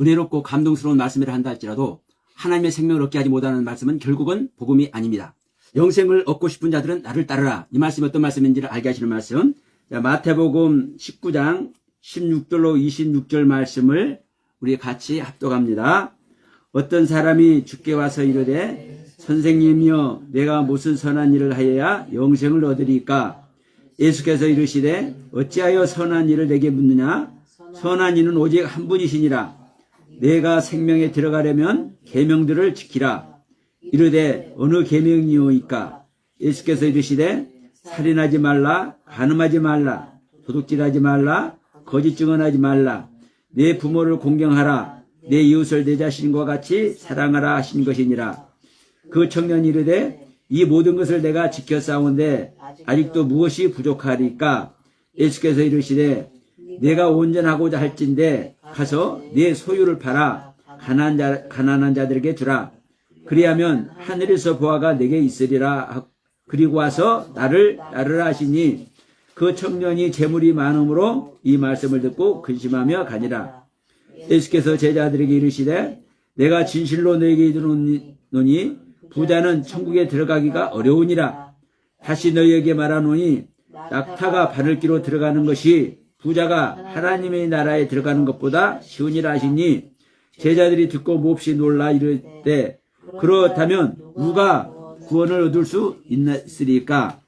은혜롭고 감동스러운 말씀이라 한다 할지라도 하나님의 생명을 얻게 하지 못하는 말씀은 결국은 복음이 아닙니다. 영생을 얻고 싶은 자들은 나를 따르라. 이 말씀이 어떤 말씀인지를 알게 하시는 말씀. 자, 마태복음 19장 16절로 26절 말씀을 우리 같이 합독합니다. 어떤 사람이 주께 와서 이르되 선생님이여 내가 무슨 선한 일을 하여야 영생을 얻으리까? 예수께서 이르시되 어찌하여 선한 일을 내게 묻느냐? 선한 이는 오직 한 분이시니라. 내가 생명에 들어가려면 계명들을 지키라. 이르되 어느 계명이오이까? 예수께서 이르시되 살인하지 말라, 간음하지 말라, 도둑질하지 말라, 거짓 증언하지 말라, 내 부모를 공경하라, 내 이웃을 내 자신과 같이 사랑하라 하신 것이니라. 그 청년이 이르되 이 모든 것을 내가 지켰사온데 아직도 무엇이 부족하리까? 예수께서 이르시되 내가 온전하고자 할진대 가서 네 소유를 팔아 가난한 자들에게 주라. 그리하면 하늘에서 보화가 내게 있으리라. 그리고 와서 나를 따르라 하시니 그 청년이 재물이 많음으로 이 말씀을 듣고 근심하며 가니라. 예수께서 제자들에게 이르시되 내가 진실로 너에게 이르노니 부자는 천국에 들어가기가 어려우니라. 다시 너희에게 말하노니 낙타가 바늘기로 들어가는 것이 부자가 하나님의 나라에 들어가는 것보다 쉬우니라 하시니 제자들이 듣고 몹시 놀라 이르되 그렇다면 누가 구원을 얻을 수 있으리까?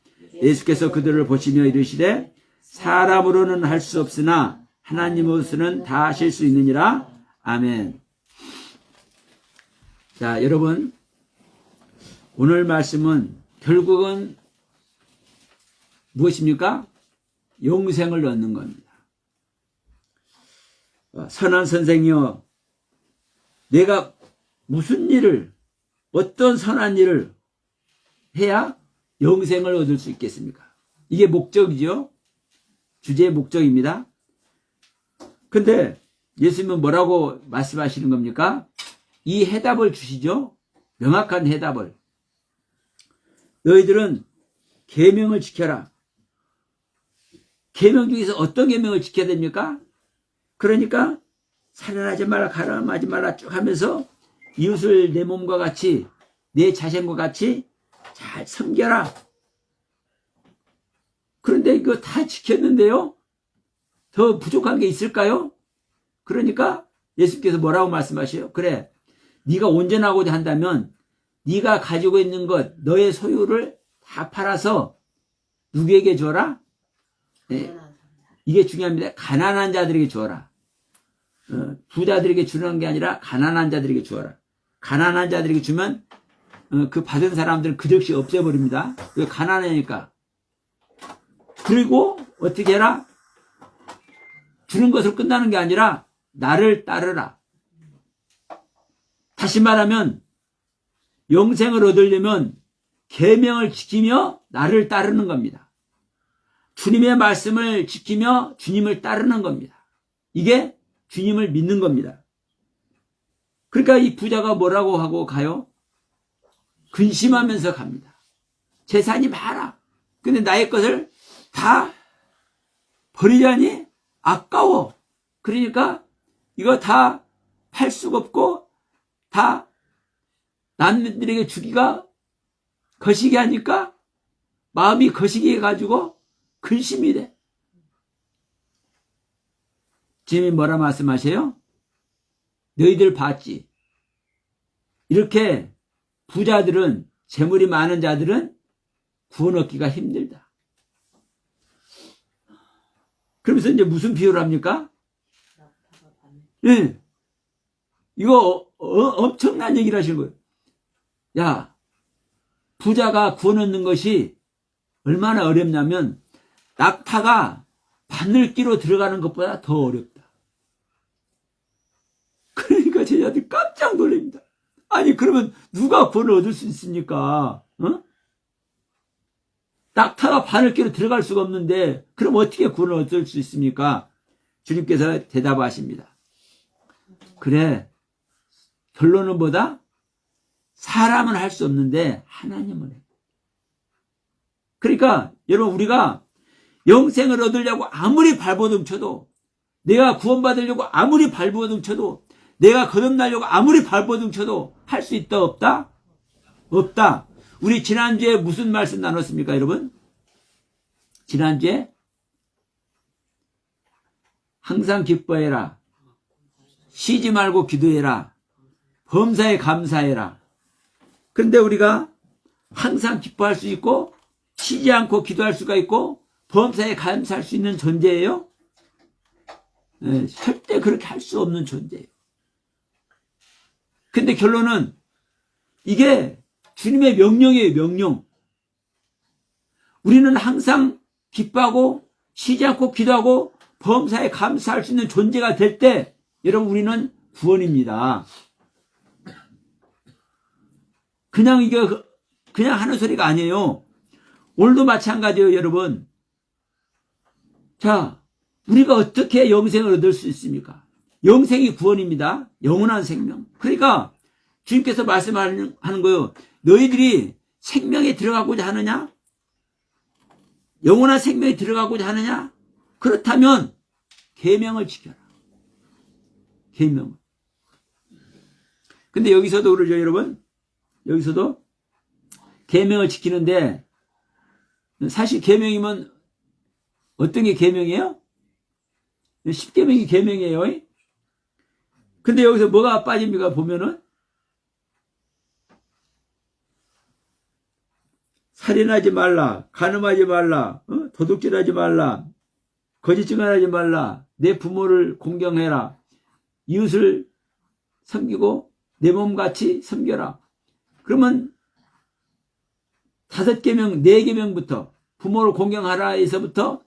예수께서 그들을 보시며 이르시되 사람으로는 할 수 없으나 하나님으로서는 다 하실 수 있느니라. 아멘. 자, 여러분, 오늘 말씀은 결국은 무엇입니까? 영생을 얻는 겁니다. 선한 선생이여, 내가 무슨 일을, 어떤 선한 일을 해야 영생을 얻을 수 있겠습니까? 이게 목적이죠. 주제의 목적입니다. 근데 예수님은 뭐라고 말씀하시는 겁니까? 이 해답을 주시죠. 명확한 해답을. 너희들은 계명을 지켜라. 계명 중에서 어떤 계명을 지켜야 됩니까? 그러니까 살인하지 말라, 가늠하지 말라 쭉 하면서 이웃을 내 몸과 같이, 내 자신과 같이 잘 섬겨라. 그런데 이거 다 지켰는데요? 더 부족한 게 있을까요? 그러니까 예수께서 뭐라고 말씀하셔요? 그래, 네가 온전하고자 한다면 네가 가지고 있는 것, 너의 소유를 다 팔아서 누구에게 줘라? 네. 이게 중요합니다. 가난한 자들에게 주어라. 부자들에게 주는 게 아니라 가난한 자들에게 주어라. 가난한 자들에게 주면 그 받은 사람들은 그 즉시 없애버립니다. 왜? 가난하니까. 그리고 어떻게 해라? 주는 것으로 끝나는 게 아니라 나를 따르라. 다시 말하면 영생을 얻으려면 계명을 지키며 나를 따르는 겁니다. 주님의 말씀을 지키며 주님을 따르는 겁니다. 이게 주님을 믿는 겁니다. 그러니까 이 부자가 뭐라고 하고 가요? 근심하면서 갑니다. 재산이 많아. 근데 나의 것을 다 버리자니 아까워. 그러니까 이거 다 팔 수가 없고 다 남들에게 주기가 거시기 하니까 마음이 거시기 해가지고 근심이 돼. 주님이 뭐라 말씀하세요? 너희들 봤지? 이렇게 부자들은, 재물이 많은 자들은 구원 얻기가 힘들다. 그러면서 이제 무슨 비유를 합니까? 네. 이거 엄청난 얘기를 하시는 거예요. 야, 부자가 구원 얻는 것이 얼마나 어렵냐면 낙타가 바늘기로 들어가는 것보다 더 어렵다. 그러니까 제자들이 깜짝 놀랍니다. 아니, 그러면 누가 구원을 얻을 수 있습니까? 어? 낙타가 바늘기로 들어갈 수가 없는데 그럼 어떻게 구원을 얻을 수 있습니까? 주님께서 대답하십니다. 그래, 결론은 뭐다? 사람은 할 수 없는데 하나님은 해. 그러니까 여러분, 우리가 영생을 얻으려고 아무리 발버둥 쳐도, 내가 구원받으려고 아무리 발버둥 쳐도 내가 거듭나려고 아무리 발버둥 쳐도 할 수 있다 없다? 없다. 우리 지난주에 무슨 말씀 나눴습니까, 여러분? 지난주에 항상 기뻐해라. 쉬지 말고 기도해라. 범사에 감사해라. 그런데 우리가 항상 기뻐할 수 있고 쉬지 않고 기도할 수가 있고 범사에 감사할 수 있는 존재예요? 네, 절대 그렇게 할 수 없는 존재예요. 근데 결론은 이게 주님의 명령이에요, 명령. 우리는 항상 기뻐하고 쉬지 않고 기도하고 범사에 감사할 수 있는 존재가 될 때 여러분 우리는 구원입니다. 그냥 이게 그냥 하는 소리가 아니에요. 오늘도 마찬가지예요, 여러분. 자, 우리가 어떻게 영생을 얻을 수 있습니까? 영생이 구원입니다. 영원한 생명. 그러니까 주님께서 말씀하는 거예요. 너희들이 생명에 들어가고자 하느냐? 영원한 생명에 들어가고자 하느냐? 그렇다면 계명을 지켜라. 계명을. 근데 여기서도 그러죠, 여러분. 여기서도 계명을 지키는데 사실 계명이면 어떤 게 계명이에요? 10계명이 계명이에요. 근데 여기서 뭐가 빠집니까? 보면은 살인하지 말라, 간음하지 말라, 도둑질하지 말라, 거짓 증언하지 말라, 내 부모를 공경해라, 이웃을 섬기고 내 몸같이 섬겨라. 그러면 5계명, 4계명부터 부모를 공경하라에서부터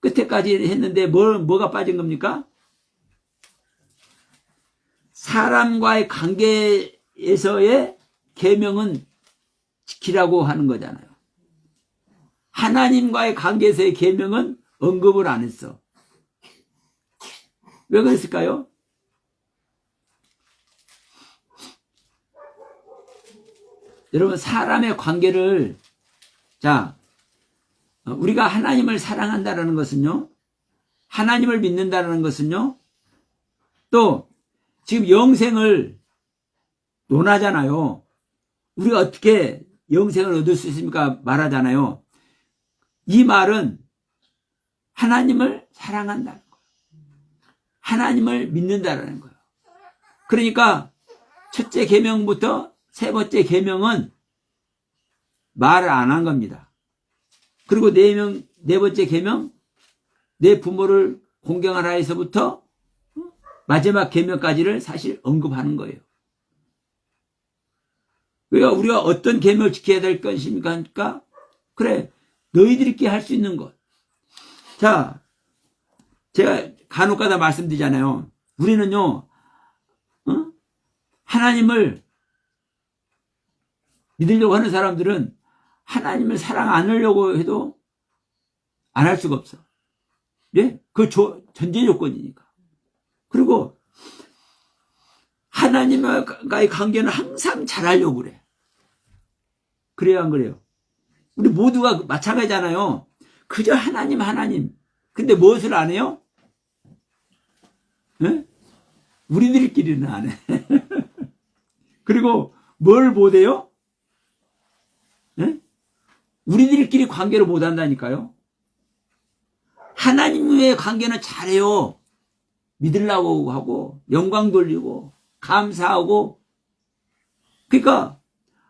끝에까지 했는데 뭐가 빠진 겁니까? 사람과의 관계에서의 계명은 지키라고 하는 거잖아요. 하나님과의 관계에서의 계명은 언급을 안 했어. 왜 그랬을까요? 여러분, 사람의 관계를, 자, 우리가 하나님을 사랑한다는 것은요, 하나님을 믿는다는 것은요, 또 지금 영생을 논하잖아요. 우리가 어떻게 영생을 얻을 수 있습니까? 말하잖아요. 이 말은 하나님을 사랑한다는 거예요. 하나님을 믿는다는 거예요. 그러니까 첫째 계명부터 세 번째 계명은 말을 안 한 겁니다. 그리고 네 번째 계명, 내 부모를 공경하라에서부터 마지막 계명까지를 사실 언급하는 거예요. 그러니까 우리가 어떤 계명을 지켜야 될 것입니까? 그러니까 그래, 너희들끼리 할 수 있는 것. 자, 제가 간혹가다 말씀드리잖아요. 우리는요, 하나님을 믿으려고 하는 사람들은 하나님을 사랑 안 하려고 해도 안 할 수가 없어. 예? 그 전제 조건이니까. 그리고 하나님과의 관계는 항상 잘하려고 그래. 그래요, 안 그래요? 우리 모두가 마찬가지잖아요. 그저 하나님. 근데 무엇을 안 해요? 예? 우리들끼리는 안 해. 그리고 뭘 못해요? 예? 우리들끼리 관계를 못한다니까요. 하나님과의 관계는 잘해요. 믿으려고 하고 영광 돌리고 감사하고. 그러니까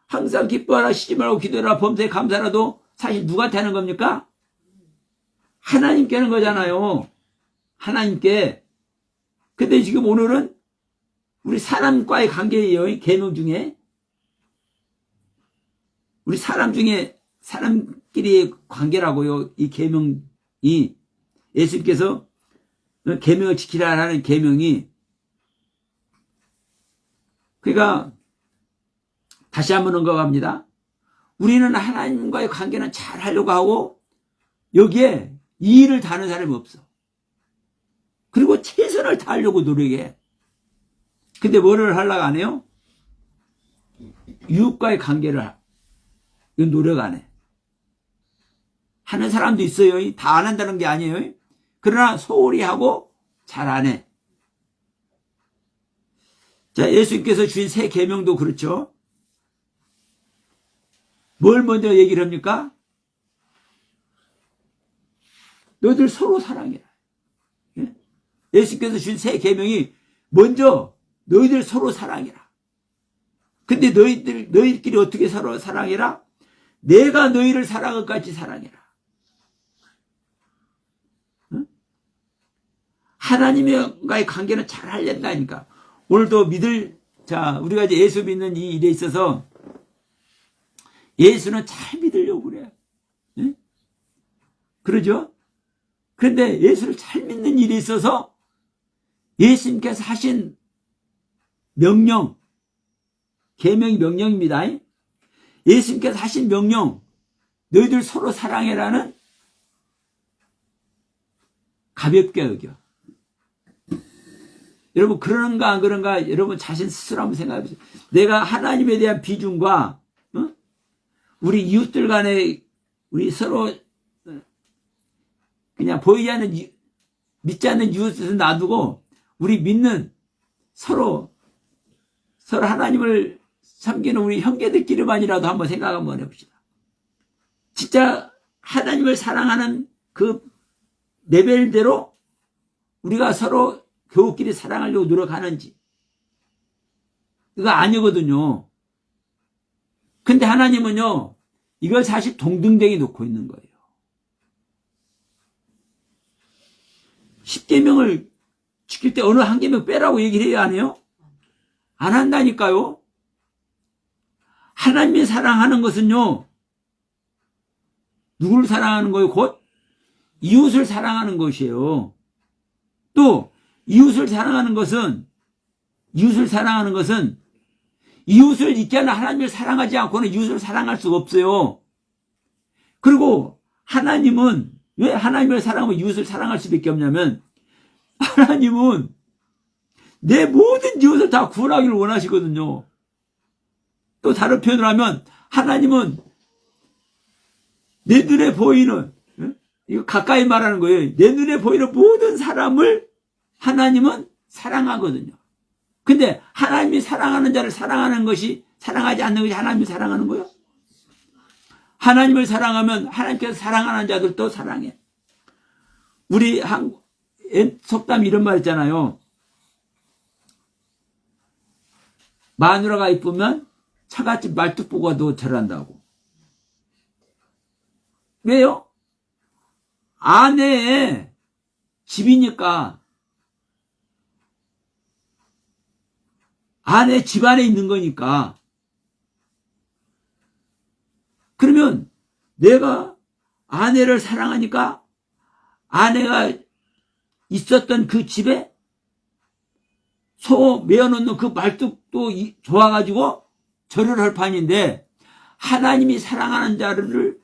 항상 기뻐하라, 쉬지 말고 기도해라, 범사에 감사라도 사실 누구한테 하는 겁니까? 하나님께 하는 거잖아요. 하나님께. 근데 지금 오늘은 우리 사람과의 관계예요. 계명 중에 우리 사람 중에 사람끼리의 관계라고요. 이 계명이 예수님께서 계명을 지키라라는 계명이. 그러니까 다시 한번 언급합니다. 우리는 하나님과의 관계는 잘 하려고 하고 여기에 이의를 다하는 사람이 없어. 그리고 최선을 다하려고 노력해. 근데 뭐를 하려고 안 해요? 이웃과의 관계를 노력 안 해. 하는 사람도 있어요. 다 안 한다는 게 아니에요. 그러나 소홀히 하고 잘 안 해. 자, 예수님께서 주신 새 계명도 그렇죠. 뭘 먼저 얘기를 합니까? 너희들 서로 사랑해라. 예? 예수님께서 주신 새 계명이 먼저 너희들 서로 사랑해라. 근데 너희들끼리 어떻게 서로 사랑해라? 내가 너희를 사랑한 것 같이 사랑해라. 응? 하나님과의 관계는 잘 하려니까. 오늘도 우리가 이제 예수 믿는 이 일에 있어서 예수는 잘 믿으려고 그래. 응? 그러죠? 그런데 예수를 잘 믿는 일에 있어서 예수님께서 하신 명령, 계명이 명령입니다. 예수님께서 하신 명령, 너희들 서로 사랑해라는 가볍게 여겨. 여러분 그런가 안 그런가 여러분 자신 스스로 한번 생각해 보세요. 내가 하나님에 대한 비중과 우리 이웃들 간에 우리 서로 그냥 보이지 않는 믿지 않는 이웃을 놔두고 우리 믿는 서로 하나님을 섬기는 우리 형제들끼리만이라도 한번 생각 한번 해봅시다. 진짜 하나님을 사랑하는 그 레벨대로 우리가 서로 교우끼리 사랑하려고 노력하는지. 그거 아니거든요. 근데 하나님은요, 이걸 사실 동등되게 놓고 있는 거예요. 10계명을 지킬 때 어느 한 계명 빼라고 얘기를 해야 하네요? 안 한다니까요. 하나님이 사랑하는 것은요, 누구를 사랑하는 거예요? 곧 이웃을 사랑하는 것이에요. 또 이웃을 사랑하는 것은 이웃을 잊지 않아 하나님을 사랑하지 않고는 이웃을 사랑할 수가 없어요. 그리고 하나님은 왜 하나님을 사랑하면 이웃을 사랑할 수밖에 없냐면 하나님은 내 모든 이웃을 다 구원하기를 원하시거든요. 또 다른 표현을 하면 하나님은 내 눈에 보이는, 이거 가까이 말하는 거예요. 내 눈에 보이는 모든 사람을 하나님은 사랑하거든요. 근데 하나님이 사랑하는 자를 사랑하지 않는 것이 하나님을 사랑하는 거예요. 하나님을 사랑하면 하나님께서 사랑하는 자들도 사랑해. 우리 속담 이런 말 있잖아요. 마누라가 이쁘면 차갓집 말뚝보가도 절한다고. 왜요? 아내의 집이니까. 아내 집 안에 있는 거니까. 그러면 내가 아내를 사랑하니까 아내가 있었던 그 집에 소 메어놓는 그 말뚝도 좋아가지고 절을 할 판인데 하나님이 사랑하는 자를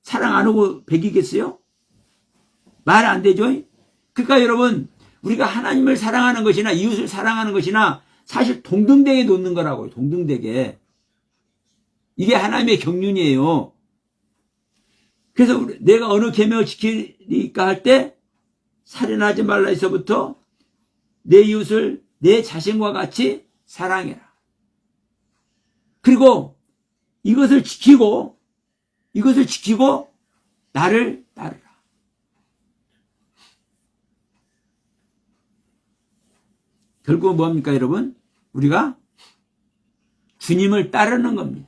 사랑 안 하고 배기겠어요? 말 안 되죠? 그러니까 여러분 우리가 하나님을 사랑하는 것이나 이웃을 사랑하는 것이나 사실 동등되게 놓는 거라고요. 동등되게. 이게 하나님의 경륜이에요. 그래서 내가 어느 계명을 지키니까 할 때 살인하지 말라에서부터 내 이웃을 내 자신과 같이 사랑해라. 그리고 이것을 지키고 나를 따르라. 결국은 뭡니까 여러분? 우리가 주님을 따르는 겁니다.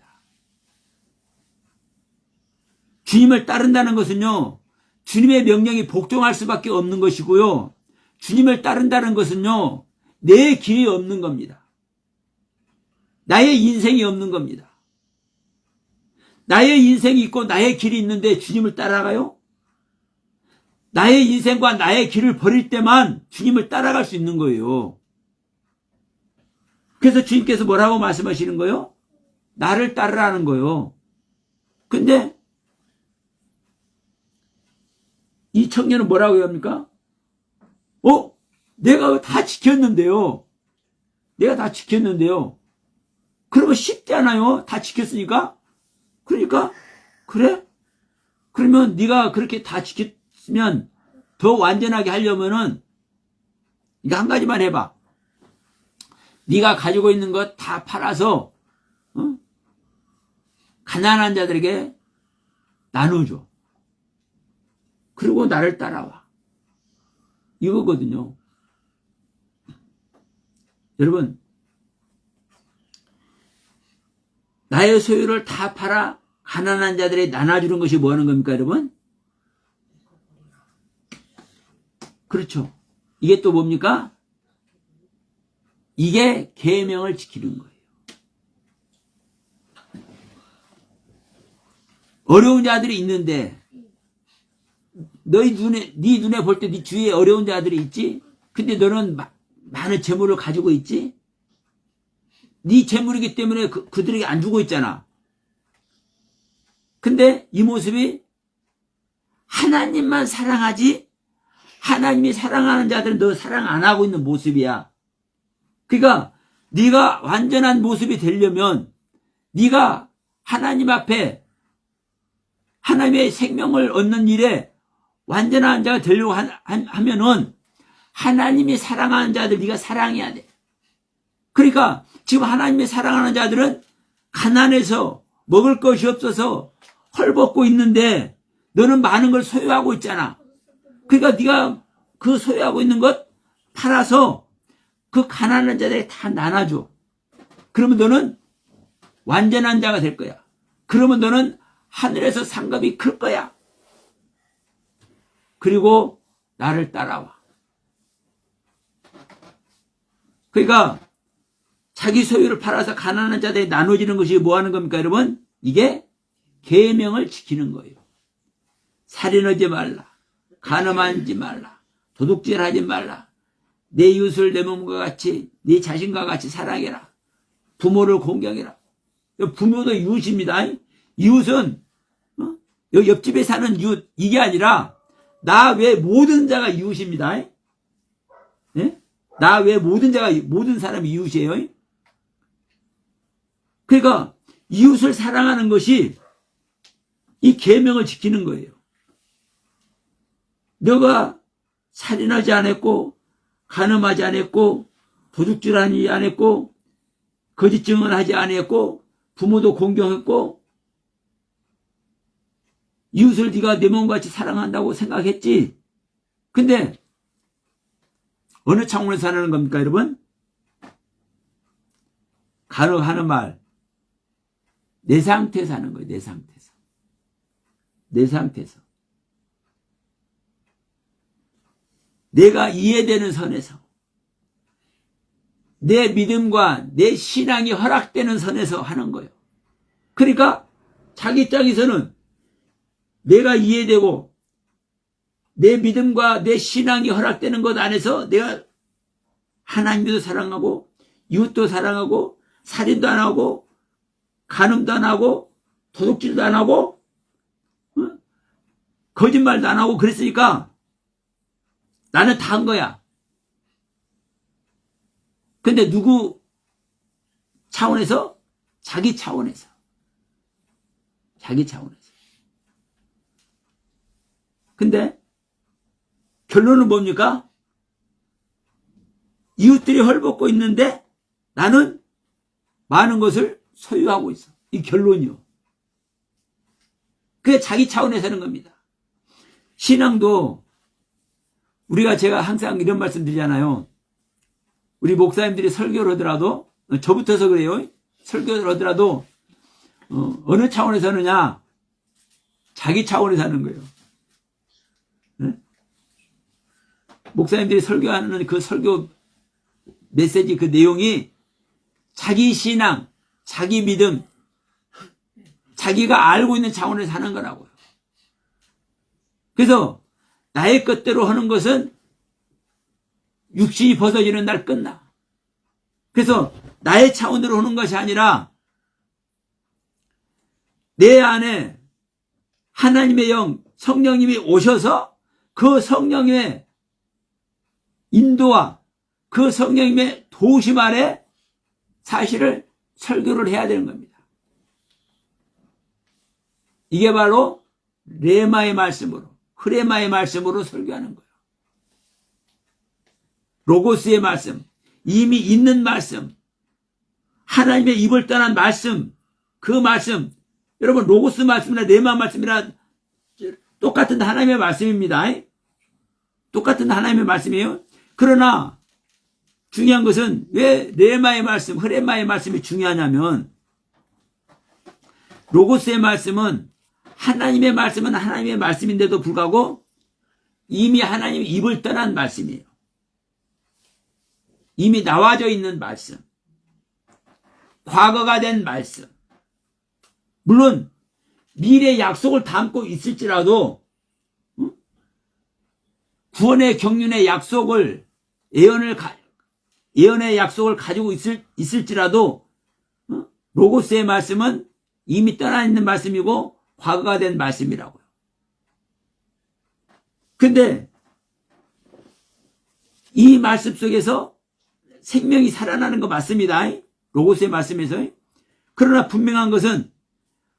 주님을 따른다는 것은요, 주님의 명령이 복종할 수밖에 없는 것이고요, 주님을 따른다는 것은요, 내 길이 없는 겁니다. 나의 인생이 없는 겁니다. 나의 인생이 있고 나의 길이 있는데 주님을 따라가요? 나의 인생과 나의 길을 버릴 때만 주님을 따라갈 수 있는 거예요. 그래서 주님께서 뭐라고 말씀하시는 거예요? 나를 따르라는 거예요. 근데 이 청년은 뭐라고 합니까? 내가 다 지켰는데요. 그러면 쉽지 않아요. 다 지켰으니까. 그러니까 그래? 그러면 네가 그렇게 다 지켰으면 더 완전하게 하려면은 이거 한 가지만 해봐. 네가 가지고 있는 것 다 팔아서 가난한 자들에게 나눠줘. 그리고 나를 따라와. 이거거든요. 여러분, 나의 소유를 다 팔아 가난한 자들에게 나눠주는 것이 뭐 하는 겁니까, 여러분? 그렇죠. 이게 또 뭡니까? 이게 계명을 지키는 거예요. 어려운 자들이 있는데 네 눈에 볼 때 네 주위에 어려운 자들이 있지? 근데 너는 많은 재물을 가지고 있지? 네 재물이기 때문에 그들에게 안 주고 있잖아. 근데 이 모습이 하나님만 사랑하지 하나님이 사랑하는 자들은 너 사랑 안 하고 있는 모습이야. 그러니까 네가 완전한 모습이 되려면 네가 하나님 앞에 하나님의 생명을 얻는 일에 완전한 자가 되려고 하면은 하나님이 사랑하는 자들 네가 사랑해야 돼. 그러니까 지금 하나님이 사랑하는 자들은 가난해서 먹을 것이 없어서 헐벗고 있는데 너는 많은 걸 소유하고 있잖아. 그러니까 네가 그 소유하고 있는 것 팔아서 그 가난한 자들에게 다 나눠줘. 그러면 너는 완전한 자가 될 거야. 그러면 너는 하늘에서 상급이 클 거야. 그리고 나를 따라와. 그러니까 자기 소유를 팔아서 가난한 자들에게 나눠지는 것이 뭐 하는 겁니까, 여러분? 이게 계명을 지키는 거예요. 살인하지 말라. 간음하지 말라. 도둑질하지 말라. 내 이웃을 내 몸과 같이 내 자신과 같이 사랑해라. 부모를 공경해라. 부모도 이웃입니다. 이웃은 여기 옆집에 사는 이웃 이게 아니라 나 외 모든 자가 이웃입니다. 네? 나 외 모든 자가 모든 사람이 이웃이에요. 그러니까 이웃을 사랑하는 것이 이 계명을 지키는 거예요. 너가 살인하지 않았고 간음하지 않았고 도둑질하지 않았고 거짓 증언하지 않았고 부모도 공경했고 이웃을 네가 내 몸같이 사랑한다고 생각했지. 근데 어느 차원에서 사는 겁니까, 여러분? 간혹하는 말 내 상태에서 하는 거예요. 내 상태에서. 내 상태에서. 내가 이해되는 선에서 내 믿음과 내 신앙이 허락되는 선에서 하는 거예요. 그러니까 자기 입장에서는 내가 이해되고 내 믿음과 내 신앙이 허락되는 것 안에서 내가 하나님도 사랑하고 이웃도 사랑하고 살인도 안 하고 간음도 안 하고 도둑질도 안 하고 거짓말도 안 하고 그랬으니까 나는 다 한 거야. 근데 누구 차원에서? 자기 차원에서. 자기 차원에서. 근데 결론은 뭡니까? 이웃들이 헐벗고 있는데 나는 많은 것을 소유하고 있어. 이 결론이요. 그게 자기 차원에서 하는 겁니다. 신앙도 제가 항상 이런 말씀 드리잖아요. 우리 목사님들이 설교를 하더라도 저부터서 그래요. 설교를 하더라도 어느 차원에서 하느냐? 자기 차원에서 하는 거예요. 네? 목사님들이 설교하는 그 설교 메시지 그 내용이 자기 신앙, 자기 믿음, 자기가 알고 있는 차원에서 하는 거라고요. 그래서 나의 것대로 하는 것은 육신이 벗어지는 날 끝나. 그래서 나의 차원으로 하는 것이 아니라 내 안에 하나님의 영, 성령님이 오셔서 그 성령님의 인도와 그 성령님의 도우심 아래 사실을 설교를 해야 되는 겁니다. 이게 바로 레마의 말씀으로, 흐레마의 말씀으로 설교하는 거예요. 로고스의 말씀, 이미 있는 말씀, 하나님의 입을 떠난 말씀, 그 말씀, 여러분 로고스 말씀이나 레마 말씀이나 똑같은 하나님의 말씀입니다. 똑같은 하나님의 말씀이에요. 그러나 중요한 것은 왜 레마의 말씀, 흐레마의 말씀이 중요하냐면 로고스의 말씀은 하나님의 말씀은 하나님의 말씀인데도 불구하고 이미 하나님의 입을 떠난 말씀이에요. 이미 나와져 있는 말씀. 과거가 된 말씀. 물론 미래의 약속을 담고 있을지라도 구원의 경륜의 약속을 예언의 약속을 가지고 있을지라도 로고스의 말씀은 이미 떠나 있는 말씀이고 과거가 된 말씀이라고요. 근데 이 말씀 속에서 생명이 살아나는 거 맞습니다. 로고스의 말씀에서. 그러나 분명한 것은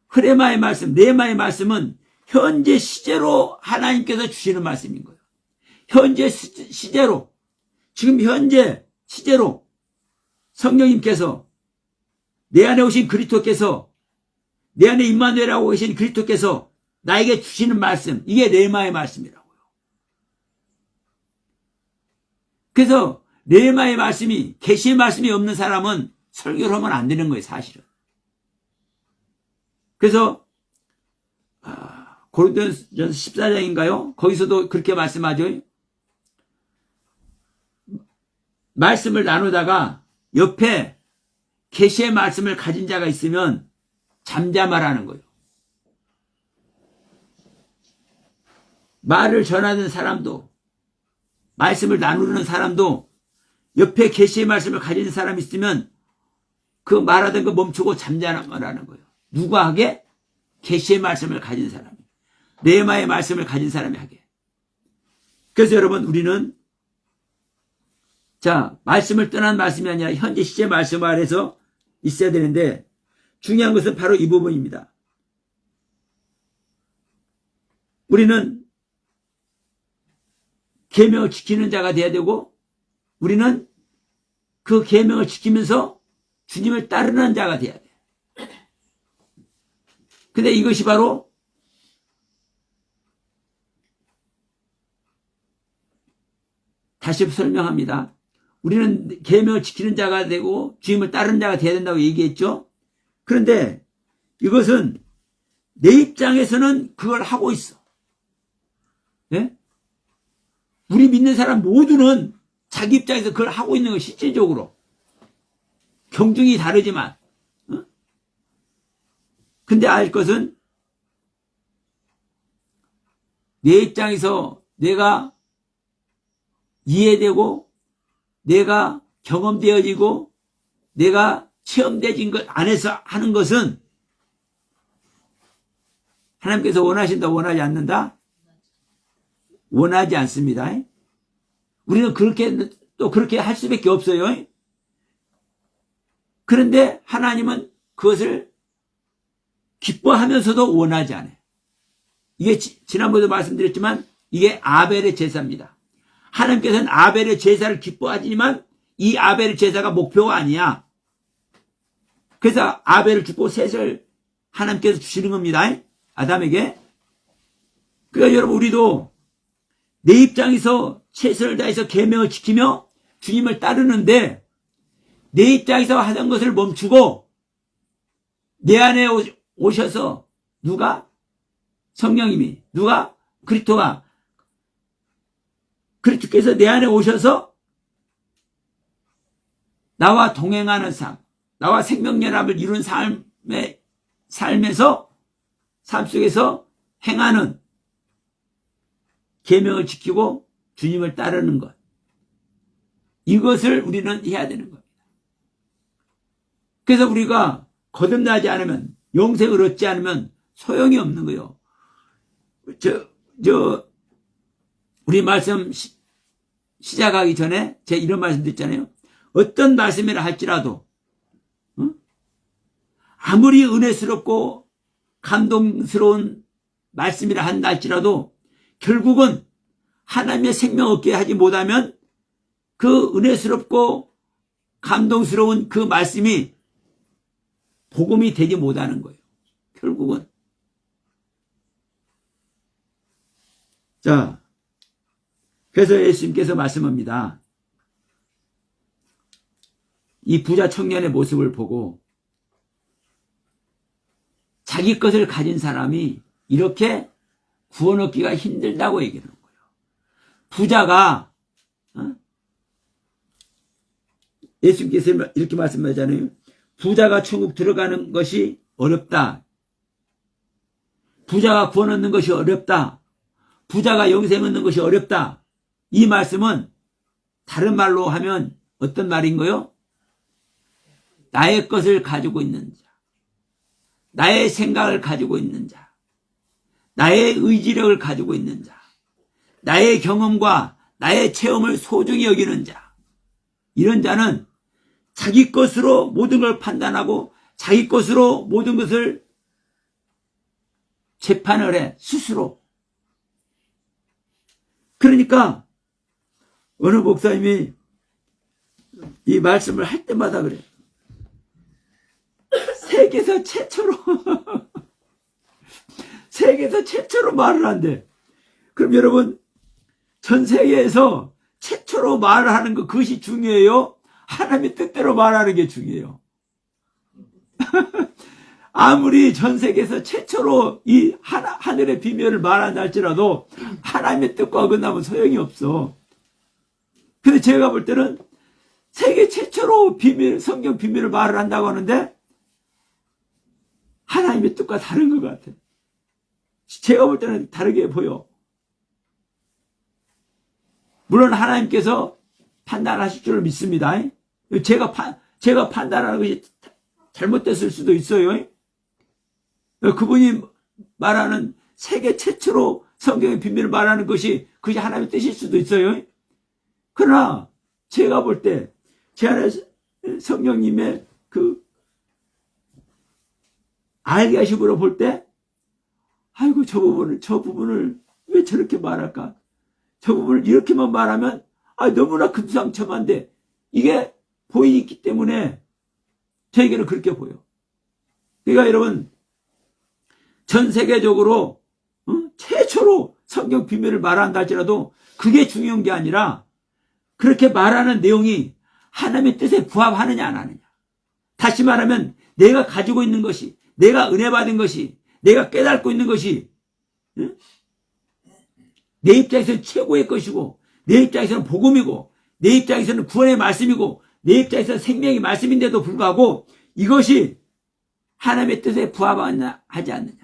흐레마의 말씀, 레마의 말씀은 현재 시제로 하나님께서 주시는 말씀인 거예요. 현재 시제로, 지금 현재 시제로 성령님께서 내 안에 오신 그리스도께서 내 안에 임마누엘하고 계신 그리스도께서 나에게 주시는 말씀, 이게 레마의 말씀이라고요. 그래서 레마의 말씀이, 계시의 말씀이 없는 사람은 설교를 하면 안 되는 거예요, 사실은. 그래서 고린도전서 14장인가요? 거기서도 그렇게 말씀하죠. 말씀을 나누다가 옆에 계시의 말씀을 가진 자가 있으면 잠잠하라는 거예요. 말을 전하는 사람도, 말씀을 나누는 사람도 옆에 계시의 말씀을 가진 사람이 있으면 그 말하던 거 멈추고 잠잠하라는 거예요. 누가 하게? 계시의 말씀을 가진 사람이, 레마의 말씀을 가진 사람이 하게. 그래서 여러분, 우리는 말씀을 떠난 말씀이 아니라 현재 시제 말씀 아래서 있어야 되는데, 중요한 것은 바로 이 부분입니다. 우리는 계명을 지키는 자가 돼야 되고, 우리는 그 계명을 지키면서 주님을 따르는 자가 돼야 돼. 근데 이것이 바로 다시 설명합니다. 우리는 계명을 지키는 자가 되고 주님을 따르는 자가 돼야 된다고 얘기했죠. 그런데 이것은 내 입장에서는 그걸 하고 있어. 네? 우리 믿는 사람 모두는 자기 입장에서 그걸 하고 있는 거, 실질적으로. 경중이 다르지만. 근데 알 것은 내 입장에서 내가 이해되고 내가 경험되어지고 내가 체험되어진 것 안에서 하는 것은 하나님께서 원하신다, 원하지 않는다? 원하지 않습니다. 우리는 그렇게 할 수밖에 없어요. 그런데 하나님은 그것을 기뻐하면서도 원하지 않아요. 이게 지난번에도 말씀드렸지만 이게 아벨의 제사입니다. 하나님께서는 아벨의 제사를 기뻐하지만 이 아벨의 제사가 목표가 아니야. 그래서 아벨을 죽고 셋을 하나님께서 주시는 겁니다. 아담에게. 그러니까 여러분, 우리도 내 입장에서 최선을 다해서 계명을 지키며 주님을 따르는데 내 입장에서 하던 것을 멈추고 내 안에 오셔서 누가? 성령님이, 누가? 그리스도가, 그리스도께서 내 안에 오셔서 나와 동행하는 삶, 나와 생명연합을 이룬 삶에서, 삶 속에서 행하는 계명을 지키고 주님을 따르는 것, 이것을 우리는 해야 되는 겁니다. 그래서 우리가 거듭나지 않으면, 영생을 얻지 않으면 소용이 없는 거예요. 우리 말씀 시작하기 전에 제가 이런 말씀 드렸잖아요. 어떤 말씀이라 할지라도, 아무리 은혜스럽고 감동스러운 말씀이라 한다 할지라도 결국은 하나님의 생명 얻게 하지 못하면 그 은혜스럽고 감동스러운 그 말씀이 복음이 되지 못하는 거예요. 결국은. 자, 그래서 예수님께서 말씀합니다. 이 부자 청년의 모습을 보고 자기 것을 가진 사람이 이렇게 구원 얻기가 힘들다고 얘기하는 거예요. 부자가 예수님께서 이렇게 말씀하잖아요. 부자가 천국 들어가는 것이 어렵다. 부자가 구원 얻는 것이 어렵다. 부자가 영생 얻는 것이 어렵다. 이 말씀은 다른 말로 하면 어떤 말인 거요? 나의 것을 가지고 있는 자, 나의 생각을 가지고 있는 자, 나의 의지력을 가지고 있는 자, 나의 경험과 나의 체험을 소중히 여기는 자, 이런 자는 자기 것으로 모든 걸 판단하고 자기 것으로 모든 것을 재판을 해, 스스로. 그러니까 어느 목사님이 이 말씀을 할 때마다 그래. 세계에서 최초로 말을 한대. 그럼 여러분, 전 세계에서 최초로 말을 하는 거, 그것이 중요해요? 하나님의 뜻대로 말하는 게 중요해요. 아무리 전 세계에서 최초로 이 하늘의 비밀을 말한다 할지라도 하나님의 뜻과 어긋나면 소용이 없어. 근데 제가 볼 때는 세계 최초로 성경 비밀을 말을 한다고 하는데 하나님의 뜻과 다른 것 같아. 제가 볼 때는 다르게 보여. 물론 하나님께서 판단하실 줄 믿습니다. 제가 판단하는 것이 잘못됐을 수도 있어요. 그분이 말하는 세계 최초로 성경의 비밀을 말하는 것이 그것이 하나님의 뜻일 수도 있어요. 그러나 제가 볼 때 제 안에 성령님의 그 알게 하심으로 볼 때 아이고 저 부분을 왜 저렇게 말할까? 저 부분을 이렇게만 말하면 너무나 금상첨화인데 이게 보이기 때문에 저에게는 그렇게 보여. 그러니까 여러분 전 세계적으로 최초로 성경 비밀을 말한다 할지라도 그게 중요한 게 아니라 그렇게 말하는 내용이 하나님의 뜻에 부합하느냐 안 하느냐. 다시 말하면 내가 가지고 있는 것이, 내가 은혜 받은 것이, 내가 깨닫고 있는 것이 내 입장에서는 최고의 것이고 내 입장에서는 복음이고 내 입장에서는 구원의 말씀이고 내 입장에서는 생명의 말씀인데도 불구하고 이것이 하나님의 뜻에 부합하지 않느냐.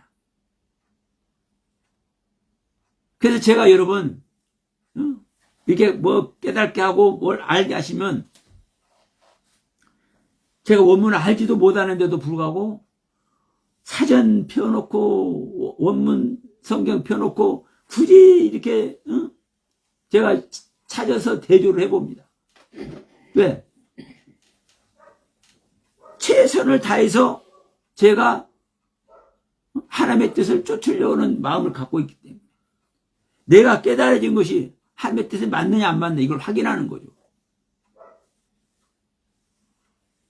그래서 제가 여러분 이렇게 뭐 깨닫게 하고 뭘 알게 하시면 제가 원문을 알지도 못하는데도 불구하고 사전 펴놓고 원문 성경 펴놓고 굳이 이렇게 제가 찾아서 대조를 해봅니다. 왜? 최선을 다해서 제가 하나님의 뜻을 쫓으려는 마음을 갖고 있기 때문에 내가 깨달아진 것이 하나님의 뜻에 맞느냐 안 맞느냐 이걸 확인하는 거죠.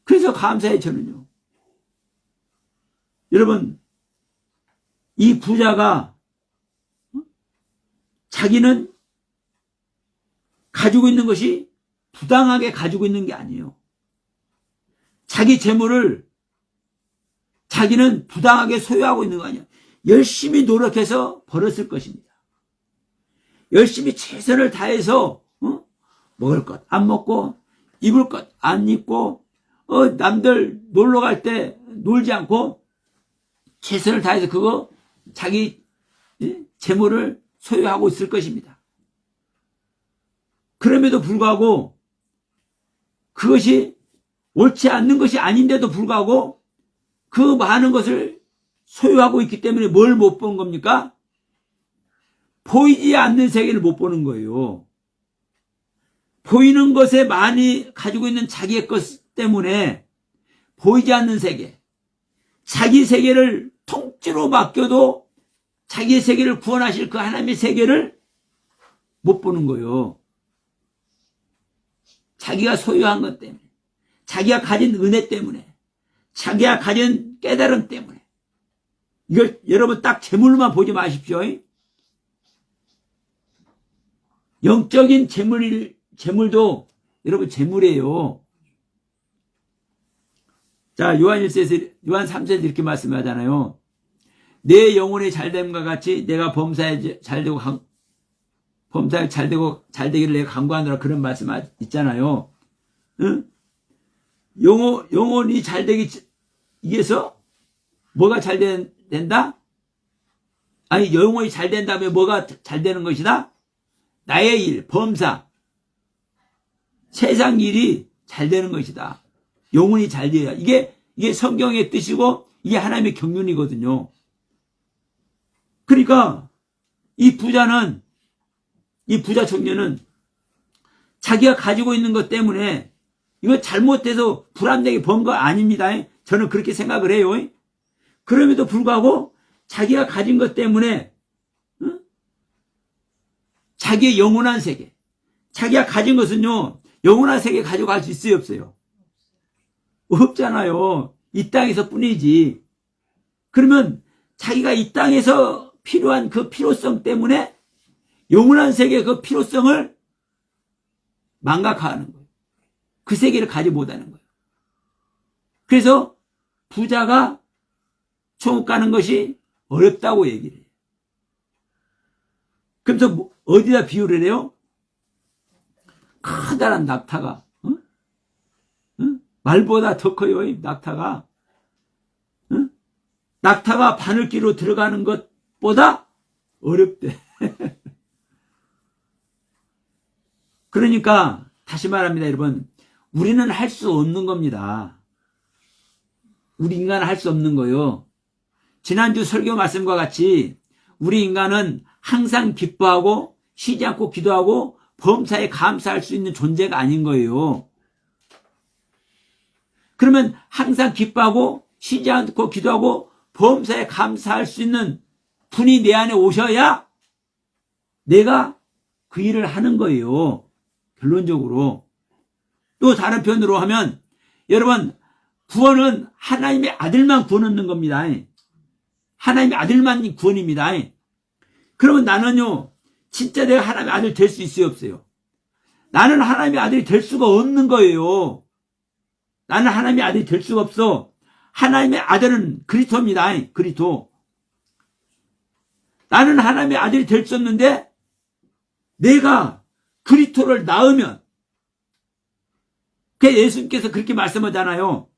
그래서 감사해 저는요. 여러분 이 부자가 자기는 가지고 있는 것이 부당하게 가지고 있는 게 아니에요. 자기 재물을 자기는 부당하게 소유하고 있는 거 아니에요. 열심히 노력해서 벌었을 것입니다. 열심히 최선을 다해서 먹을 것 안 먹고 입을 것 안 입고 남들 놀러 갈 때 놀지 않고 최선을 다해서 그거 자기 재물을 소유하고 있을 것입니다. 그럼에도 불구하고 그것이 옳지 않는 것이 아닌데도 불구하고 그 많은 것을 소유하고 있기 때문에 뭘 못 본 겁니까? 보이지 않는 세계를 못 보는 거예요. 보이는 것에 많이 가지고 있는 자기의 것 때문에 보이지 않는 세계, 자기 세계를 통째로 맡겨도 자기의 세계를 구원하실 그 하나님의 세계를 못 보는 거예요. 자기가 소유한 것 때문에, 자기가 가진 은혜 때문에, 자기가 가진 깨달음 때문에. 이걸 여러분 딱 재물만 보지 마십시오. 영적인 재물도 여러분 재물이에요. 자, 요한 3세에서 이렇게 말씀하잖아요. 내 영혼이 잘됨과 같이 내가 범사에 잘되고 범사에 잘되기를 내가 간구하노라, 그런 말씀 있잖아요. 응? 영혼이 잘되기 위해서 뭐가 된다? 아니, 영혼이 잘 된다면 뭐가 잘 되는 것이다? 나의 일, 범사, 세상 일이 잘 되는 것이다. 영혼이 잘 돼야. 이게 성경의 뜻이고, 이게 하나님의 경륜이거든요. 그러니까, 이 부자 청년은 자기가 가지고 있는 것 때문에 이거 잘못돼서 불안되게 번 거 아닙니다. 저는 그렇게 생각을 해요. 그럼에도 불구하고 자기가 가진 것 때문에 자기의 영원한 세계, 자기가 가진 것은요, 영원한 세계 가져갈 수 있어요, 없어요? 없잖아요. 이 땅에서 뿐이지. 그러면 자기가 이 땅에서 필요한 그 필요성 때문에 영원한 세계의 그 필요성을 망각하는 거예요. 그 세계를 가지 못하는 거예요. 그래서 부자가 천국 가는 것이 어렵다고 얘기를 해요. 그래서 어디다 비유를 해요? 커다란 낙타가, 말보다 더 커요, 낙타가. 낙타가 바늘기로 들어가는 것보다 어렵대. 그러니까 다시 말합니다, 여러분. 우리는 할 수 없는 겁니다. 우리 인간은 할 수 없는 거예요. 지난주 설교 말씀과 같이 우리 인간은 항상 기뻐하고 쉬지 않고 기도하고 범사에 감사할 수 있는 존재가 아닌 거예요. 그러면 항상 기뻐하고 쉬지 않고 기도하고 범사에 감사할 수 있는 분이 내 안에 오셔야 내가 그 일을 하는 거예요. 결론적으로. 또 다른 편으로 하면, 여러분, 구원은 하나님의 아들만 구원 얻는 겁니다. 하나님의 아들만 구원입니다. 그러면 나는요, 진짜 내가 하나님의 아들 될 수 있어요, 없어요? 나는 하나님의 아들이 될 수가 없는 거예요. 나는 하나님의 아들이 될 수가 없어. 하나님의 아들은 그리스도입니다. 그리스도. 나는 하나님의 아들이 될 수 없는데 내가 그리스도를 낳으면, 그 예수님께서 그렇게 말씀하잖아요.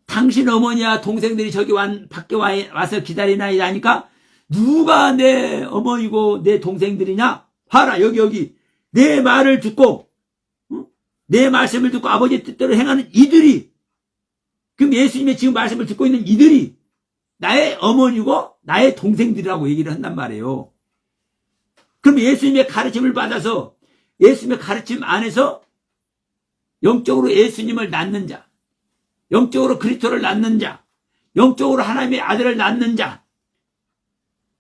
당신 어머니와 동생들이 저기 밖에 와서 기다리나이다 하니까, 누가 내 어머니고 내 동생들이냐? 봐라, 여기. 내 말을 듣고, 내 말씀을 듣고 아버지의 뜻대로 행하는 이들이, 그럼 예수님의 지금 말씀을 듣고 있는 이들이 나의 어머니고 나의 동생들이라고 얘기를 한단 말이에요. 그럼 예수님의 가르침을 받아서 예수님의 가르침 안에서 영적으로 예수님을 낳는 자, 영적으로 그리스도를 낳는 자, 영적으로 하나님의 아들을 낳는 자,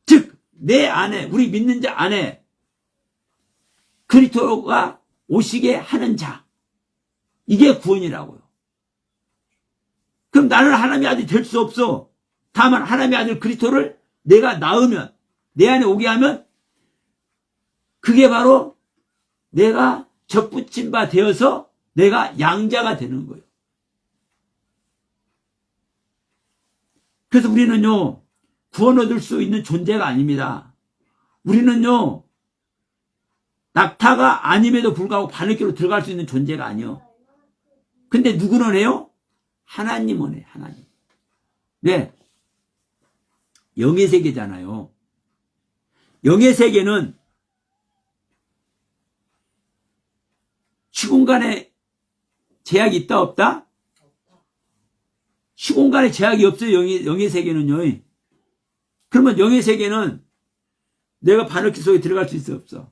즉 내 안에, 우리 믿는 자 안에 그리스도가 오시게 하는 자, 이게 구원이라고요. 그럼 나는 하나님의 아들이 될 수 없어. 다만 하나님의 아들 그리스도를 내가 낳으면, 내 안에 오게 하면, 그게 바로 내가 접붙임 바 되어서 내가 양자가 되는 거예요. 그래서 우리는요, 구원 얻을 수 있는 존재가 아닙니다. 우리는요, 낙타가 아님에도 불구하고 바늘기로 들어갈 수 있는 존재가 아니요. 근데 누구는 해요? 하나님은 해, 하나님. 네. 영의 세계잖아요. 영의 세계는 시공간에 제약이 있다, 없다? 시공간에 제약이 없어요, 영의 세계는요. 그러면 영의 세계는 내가 바늘기 속에 들어갈 수 있어, 없어?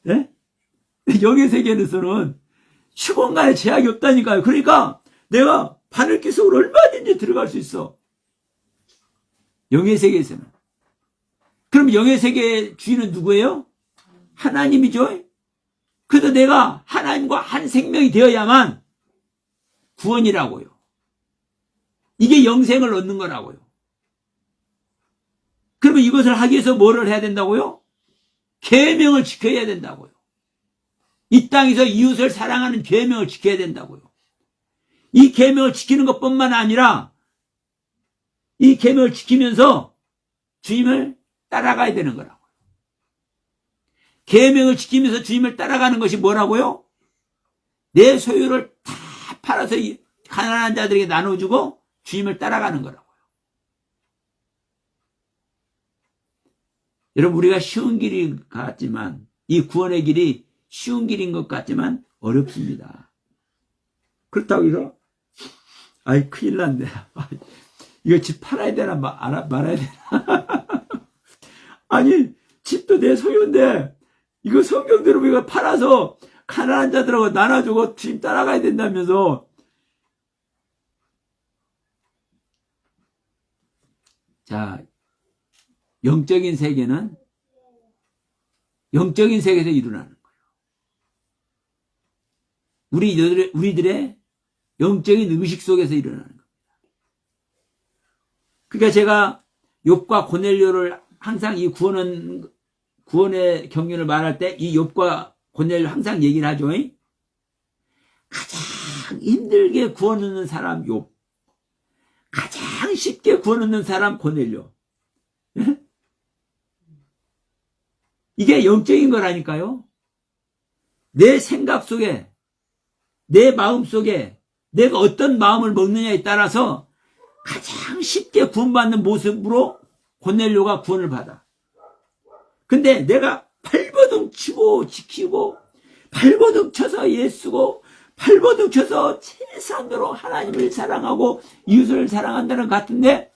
네? 영의 세계에서는 시공간에 제약이 없다니까요. 그러니까 내가 바늘기 속으로 얼마든지 들어갈 수 있어. 영의 세계에서는. 그럼 영의 세계의 주인은 누구예요? 하나님이죠. 그래서 내가 하나님과 한 생명이 되어야만 구원이라고요. 이게 영생을 얻는 거라고요. 그러면 이것을 하기 위해서 뭐를 해야 된다고요? 계명을 지켜야 된다고요. 이 땅에서 이웃을 사랑하는 계명을 지켜야 된다고요. 이 계명을 지키는 것뿐만 아니라 이 계명을 지키면서 주님을 따라가야 되는 거라고요. 계명을 지키면서 주님을 따라가는 것이 뭐라고요? 내 소유를 다 팔아서 가난한 자들에게 나눠주고 주님을 따라가는 거라고요. 여러분, 우리가 쉬운 길이 같지만 이 구원의 길이 쉬운 길인 것 같지만 어렵습니다. 그렇다고 해서 아이 큰일 났네. 이거 집 팔아야 되나 말아야 되나. 아니 집도 내 소유인데 이거 성경대로 우리가 팔아서 가난한 자들하고 나눠주고 주님 따라가야 된다면서. 자, 영적인 세계는 영적인 세계에서 일어나는 거예요. 우리들의 영적인 의식 속에서 일어나는 겁니다. 그러니까 제가 욥과 고넬료를 항상 이 구원의 경륜을 말할 때 이 욥과 고넬료 항상 얘기를 하죠. 가장 힘들게 구원 얻는 사람 욥, 가장 쉽게 구원 얻는 사람 고넬료. 이게 영적인 거라니까요. 내 생각 속에, 내 마음 속에 내가 어떤 마음을 먹느냐에 따라서 가장 쉽게 구원받는 모습으로 고넬료가 구원을 받아. 근데 내가 발버둥 치고 지키고 발버둥 쳐서 예수고 발버둥 쳐서 최선으로 하나님을 사랑하고 이웃을 사랑한다는 것 같은데,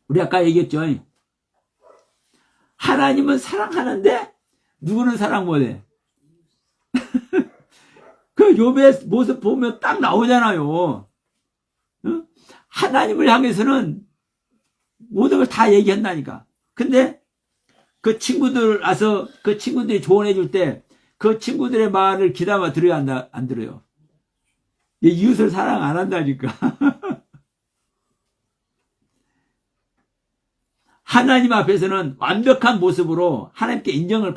우리 아까 얘기했죠. 하나님은 사랑하는데 누구는 사랑 못해. 그 욥의 모습 보면 딱 나오잖아요. 하나님을 향해서는 모든 걸 다 얘기한다니까. 근데 그 친구들 와서 그 친구들이 조언해 줄 때 그 친구들의 말을 귀담아 들어야 안 들어요. 이웃을 사랑 안 한다니까. 하나님 앞에서는 완벽한 모습으로 하나님께 인정을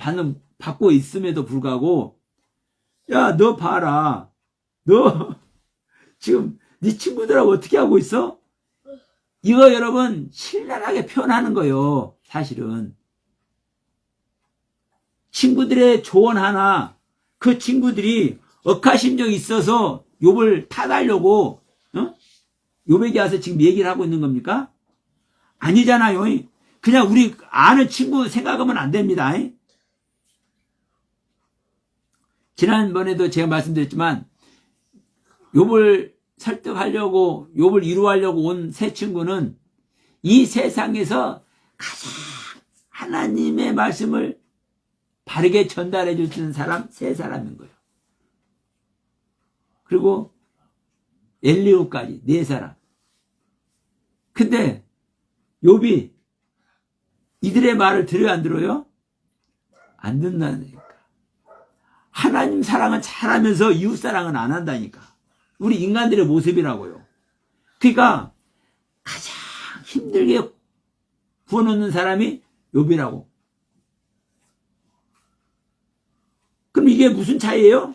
받고 있음에도 불구하고, 야, 너 봐라. 너 지금 네 친구들하고 어떻게 하고 있어? 이거 여러분 신랄하게 표현하는 거예요. 사실은. 친구들의 조언 하나, 그 친구들이 억하심정이 있어서 욥을 타달려고 욥에게 와서 지금 얘기를 하고 있는 겁니까? 아니잖아요. 그냥 우리 아는 친구 생각하면 안 됩니다. 지난번에도 제가 말씀드렸지만 욥을 설득하려고, 욥을 위로하려고 온 세 친구는 이 세상에서 가장 하나님의 말씀을 바르게 전달해 줄 수 있는 사람 세 사람인 거예요. 그리고 엘리후까지 네 사람. 근데 욥이 이들의 말을 들어요, 안 들어요? 안 듣는다니까. 하나님 사랑은 잘하면서 이웃 사랑은 안 한다니까. 우리 인간들의 모습이라고요. 그러니까 가장 힘들게 구원 얻는 사람이 욥이라고. 그럼 이게 무슨 차이예요?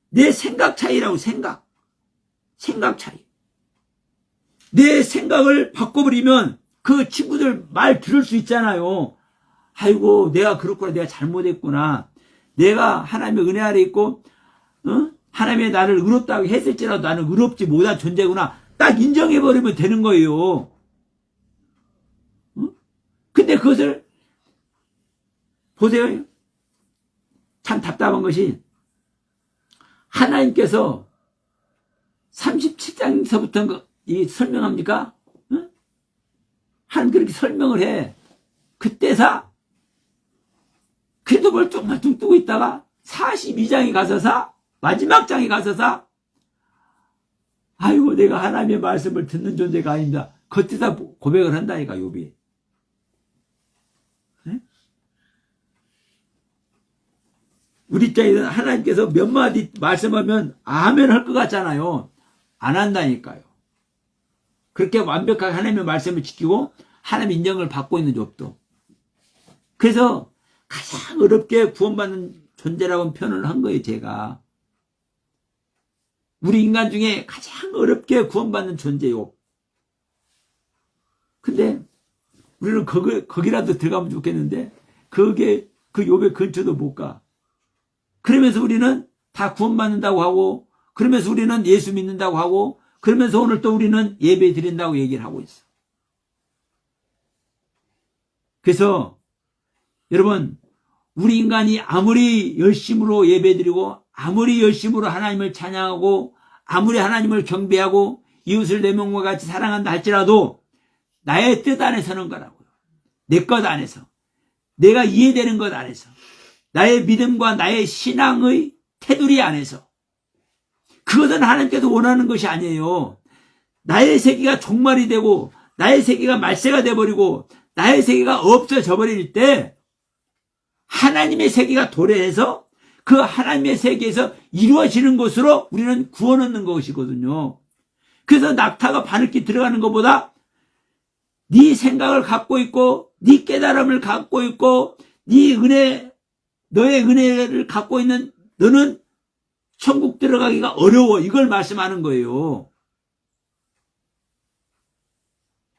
내 생각 차이라고. 생각 차이. 내 생각을 바꿔버리면 그 친구들 말 들을 수 있잖아요. 아이고, 내가 그렇구나, 내가 잘못했구나, 내가 하나님의 은혜 아래 있고 하나님의 나를 의롭다고 했을지라도 나는 의롭지 못한 존재구나, 딱 인정해버리면 되는 거예요. 근데 그것을 보세요. 참 답답한 것이, 하나님께서 37장서부터 이 설명합니까? 하나님 그렇게 설명을 해. 그때사 그래도 뭘 조금만 둥 뜨고 있다가 42장에 가서사, 마지막 장에 가서사, 아이고 내가 하나님의 말씀을 듣는 존재가 아닙니다, 그때사 고백을 한다니까 욥이. 우리 입장에서는 하나님께서 몇 마디 말씀하면 아멘 할 것 같잖아요. 안 한다니까요. 그렇게 완벽하게 하나님의 말씀을 지키고 하나님의 인정을 받고 있는 욥도. 그래서 가장 어렵게 구원받는 존재라고 표현을 한 거예요, 제가. 우리 인간 중에 가장 어렵게 구원받는 존재 욥. 근데 우리는 거기라도 들어가면 좋겠는데 그게 그 욥의 근처도 못 가. 그러면서 우리는 다 구원받는다고 하고, 그러면서 우리는 예수 믿는다고 하고, 그러면서 오늘 또 우리는 예배 드린다고 얘기를 하고 있어. 그래서 여러분, 우리 인간이 아무리 열심으로 예배드리고 아무리 열심으로 하나님을 찬양하고 아무리 하나님을 경배하고 이웃을 내 몸과 같이 사랑한다 할지라도 나의 뜻 안에 서는 거라고요. 내 것 안에서, 내가 이해되는 것 안에서, 나의 믿음과 나의 신앙의 테두리 안에서. 그것은 하나님께서 원하는 것이 아니에요. 나의 세계가 종말이 되고 나의 세계가 말세가 돼버리고 나의 세계가 없어져 버릴 때 하나님의 세계가 도래해서 그 하나님의 세계에서 이루어지는 것으로 우리는 구원 얻는 것이거든요. 그래서 낙타가 바늘길 들어가는 것보다 네 생각을 갖고 있고 네 깨달음을 갖고 있고 네 은혜, 너의 은혜를 갖고 있는 너는 천국 들어가기가 어려워. 이걸 말씀하는 거예요.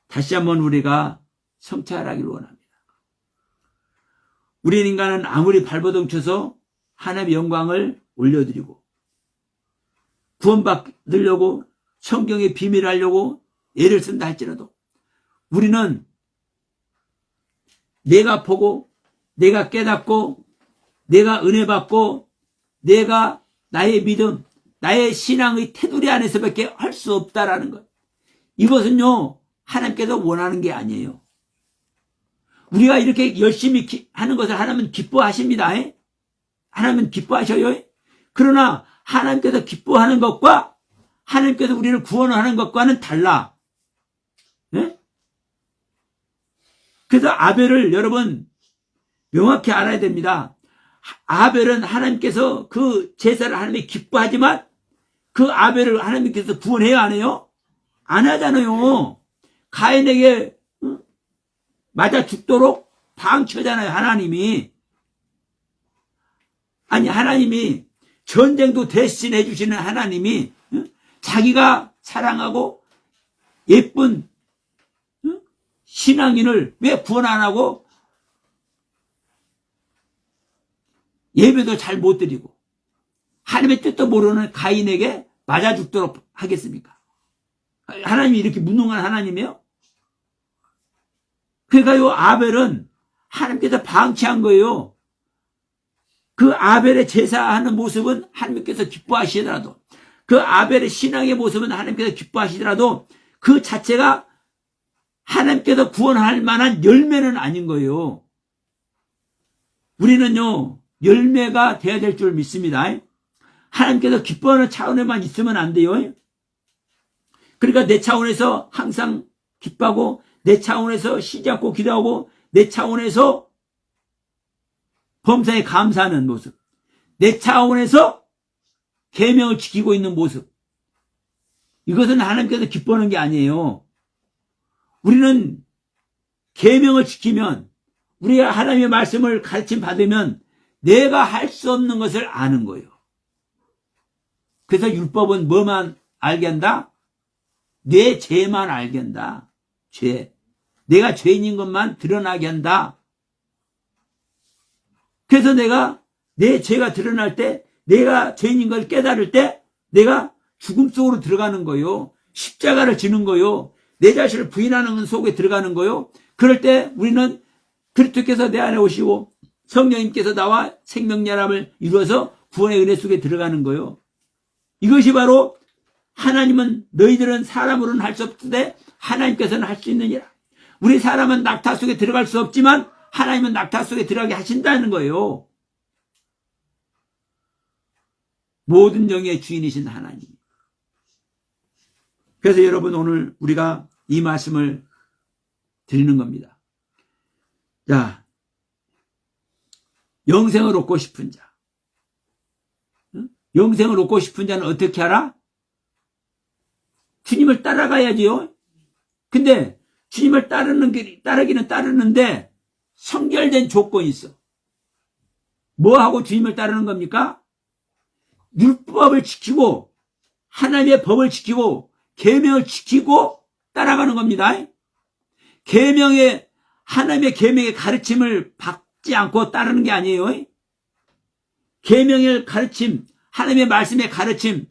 다시 한번 우리가 성찰하기를 원합니다. 우리 인간은 아무리 발버둥 쳐서 하나님의 영광을 올려드리고 구원받으려고 성경의 비밀을 하려고 애를 쓴다 할지라도 우리는 내가 보고 내가 깨닫고 내가 은혜 받고 내가 나의 믿음, 나의 신앙의 테두리 안에서밖에 할 수 없다라는 것. 이것은요, 하나님께서 원하는 게 아니에요. 우리가 이렇게 열심히 하는 것을 하나님은 기뻐하십니다. 하나님은 기뻐하셔요. 그러나 하나님께서 기뻐하는 것과 하나님께서 우리를 구원하는 것과는 달라. 네? 그래서 아벨을 여러분 명확히 알아야 됩니다. 아벨은 하나님께서 그 제사를 하나님이 기뻐하지만 그 아벨을 하나님께서 구원해야 안 해요? 안 하잖아요. 가인에게 맞아 죽도록 방치하잖아요, 하나님이. 아니, 하나님이 전쟁도 대신해 주시는 하나님이 자기가 사랑하고 예쁜 신앙인을 왜 구원 안 하고 예배도 잘 못 드리고 하나님의 뜻도 모르는 가인에게 맞아 죽도록 하겠습니까? 하나님이 이렇게 무능한 하나님이에요? 그러니까 요 아벨은 하나님께서 방치한 거예요. 그 아벨의 제사하는 모습은 하나님께서 기뻐하시더라도 그 아벨의 신앙의 모습은 하나님께서 기뻐하시더라도 그 자체가 하나님께서 구원할 만한 열매는 아닌 거예요. 우리는요, 열매가 돼야 될 줄 믿습니다. 하나님께서 기뻐하는 차원에만 있으면 안 돼요. 그러니까 내 차원에서 항상 기뻐하고 내 차원에서 쉬지 않고 기도하고 내 차원에서 범사에 감사하는 모습, 내 차원에서 계명을 지키고 있는 모습, 이것은 하나님께서 기뻐하는 게 아니에요. 우리는 계명을 지키면 우리가 하나님의 말씀을 가르침 받으면 내가 할 수 없는 것을 아는 거예요. 그래서 율법은 뭐만 알게 한다? 내 죄만 알게 한다. 죄. 내가 죄인인 것만 드러나게 한다. 그래서 내가 내 죄가 드러날 때 내가 죄인인 걸 깨달을 때 내가 죽음 속으로 들어가는 거요. 십자가를 지는 거요. 내 자신을 부인하는 속에 들어가는 거요. 그럴 때 우리는 그리스도께서 내 안에 오시고 성령님께서 나와 생명연합을 이루어서 구원의 은혜 속에 들어가는 거요. 이것이 바로 하나님은 너희들은 사람으로는 할 수 없는데 하나님께서는 할 수 있느니라. 우리 사람은 낙타 속에 들어갈 수 없지만 하나님은 낙타 속에 들어가게 하신다는 거예요. 모든 영의 주인이신 하나님. 그래서 여러분 오늘 우리가 이 말씀을 드리는 겁니다. 자, 영생을 얻고 싶은 자. 영생을 얻고 싶은 자는 어떻게 하라? 주님을 따라가야지요. 근데 주님을 따르기는 따르는데 성결된 조건이 있어. 뭐하고 주님을 따르는 겁니까? 율법을 지키고 하나님의 법을 지키고 계명을 지키고 따라가는 겁니다. 하나님의 계명의 가르침을 받지 않고 따르는 게 아니에요. 계명의 가르침, 하나님의 말씀의 가르침을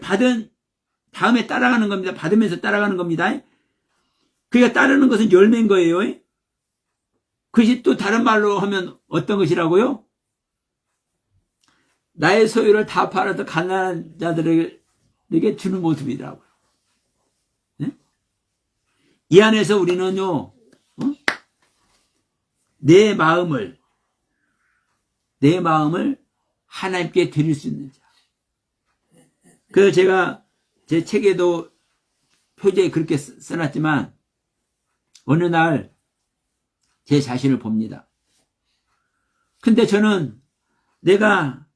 받은 다음에 따라가는 겁니다. 받으면서 따라가는 겁니다. 그러니까 따르는 것은 열매인 거예요. 그것이 또 다른 말로 하면 어떤 것이라고요? 나의 소유를 다 팔아서 가난한 자들에게 주는 모습이라고요. 네? 이 안에서 우리는요, 내 마음을 하나님께 드릴 수 있는 자. 그래서 제가 제 책에도 표지에 그렇게 써놨지만 어느 날 제 자신을 봅니다. 근데 저는 내가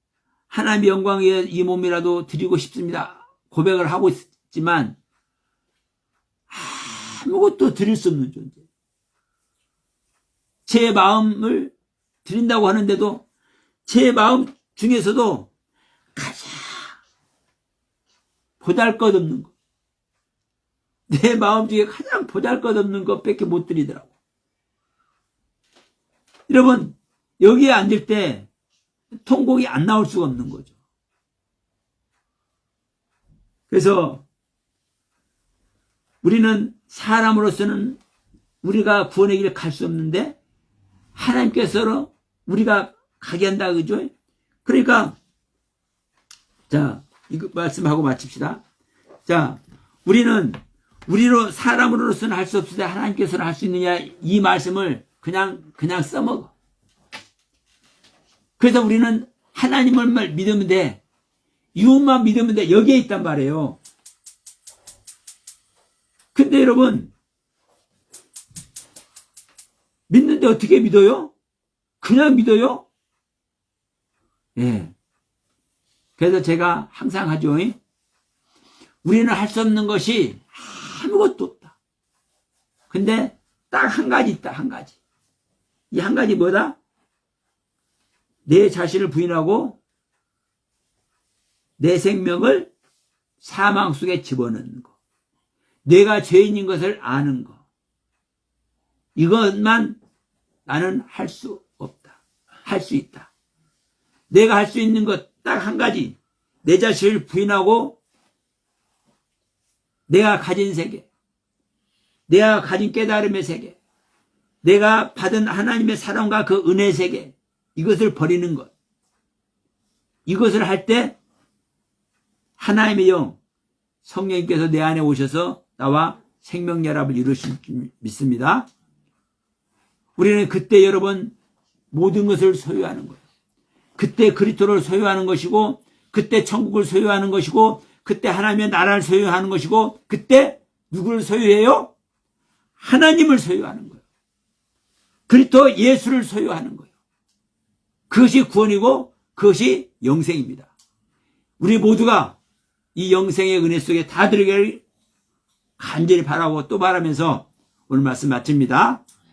하나님의 영광 위에 이 몸이라도 드리고 싶습니다. 고백을 하고 있지만 아무것도 드릴 수 없는 존재. 제 마음을 드린다고 하는데도 제 마음 중에서도 가장 보잘것없는 것, 내 마음 중에 가장 보잘것없는 것밖에 못 드리더라고. 여러분, 여기에 앉을 때 통곡이 안 나올 수가 없는 거죠. 그래서 우리는 사람으로서는 우리가 구원의 길을 갈 수 없는데 하나님께서는 우리가 가게 한다, 그죠? 그러니까 자, 이거 말씀하고 마칩시다. 자, 우리로 사람으로서는 할 수 없을 때 하나님께서는 할 수 있느냐, 이 말씀을 그냥 써먹어. 그래서 우리는 하나님을 믿으면 돼. 이웃만 믿으면 돼. 여기에 있단 말이에요. 근데 여러분, 믿는데 어떻게 믿어요? 그냥 믿어요? 예. 그래서 제가 항상 하죠. 우리는 할 수 없는 것이 아무것도 없다. 근데 딱 한 가지 있다, 한 가지. 이 한 가지 뭐다? 내 자신을 부인하고 내 생명을 사망 속에 집어넣는 거. 내가 죄인인 것을 아는 거. 이것만 나는 할 수 없다. 할 수 있다. 내가 할 수 있는 것 딱 한 가지. 내 자신을 부인하고 내가 가진 세계, 내가 가진 깨달음의 세계, 내가 받은 하나님의 사랑과 그 은혜의 세계, 이것을 버리는 것. 이것을 할 때 하나님의 영, 성령님께서 내 안에 오셔서 나와 생명연합을 이루실 줄 믿습니다. 우리는 그때 여러분 모든 것을 소유하는 거예요. 그때 그리스도를 소유하는 것이고, 그때 천국을 소유하는 것이고, 그때 하나님의 나라를 소유하는 것이고, 그때 누구를 소유해요? 하나님을 소유하는 거예요. 그리스도 예수를 소유하는 거예요. 그것이 구원이고 그것이 영생입니다. 우리 모두가 이 영생의 은혜 속에 다 들어가길 간절히 바라고 또 바라면서 오늘 말씀 마칩니다.